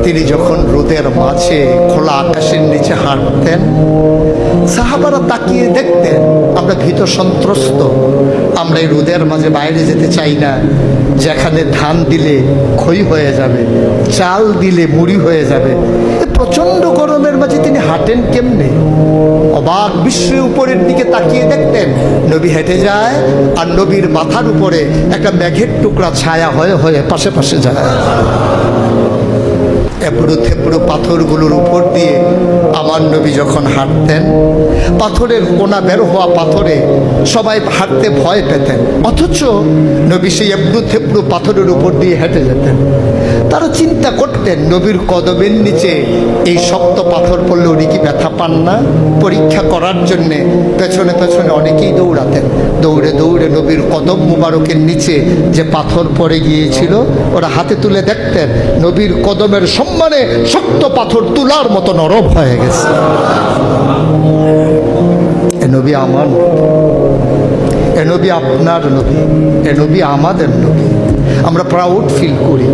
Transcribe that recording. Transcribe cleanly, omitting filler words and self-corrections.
তিনি যখন রোদের মাঝে খোলা আকাশের নিচে হাঁটতেন, সাহাবারা তাকিয়ে দেখতেন আমরা ভীত সন্ত্রস্ত, আমরা এই রোদের মাঝে বাইরে যেতে চাই না, যেখানে ধান দিলে খই হয়ে যাবে, চাল দিলে মুড়ি হয়ে যাবে। প্রচন্ড গরমের মাঝে তিনি হাঁটেন কেমনে? অবাক বিশ্বে উপরের দিকে তাকিয়ে দেখতেন নবী হেঁটে যায়, আর নবীর মাথার উপরে একটা মেঘের টুকরা ছায়া হয়ে হয়ে পাশে পাশে যায়। এবড়ো থেবড়ো পাথরগুলোর উপর দিয়ে আমার নবী যখন হাঁটতেন, পাথরের কোনা বের হওয়া পাথরে সবাই হাঁটতে ভয় পেতেন, অথচ নবী সেই এবড়ো থেবড়ো পাথরের উপর দিয়ে হেঁটে যেতেন। তারা চিন্তা করতেন নবীর কদমের নিচে এই শক্ত পাথর পড়লে উনি কি ব্যথা পান না? পরীক্ষা করার জন্যে পেছনে পেছনে অনেকেই দৌড়াতেন। দৌড়ে দৌড়ে নবীর কদম মুবারকের নিচে যে পাথর পড়ে গিয়েছিল ওরা হাতে তুলে দেখতেন নবীর কদমের সম্মানে শক্ত পাথর তুলার মতো নরম হয়ে গেছে। এ নবী আমার, এ নবী আপনার নবী, এ নবী আমাদের নবী। আমরা প্রাউড ফিল করি।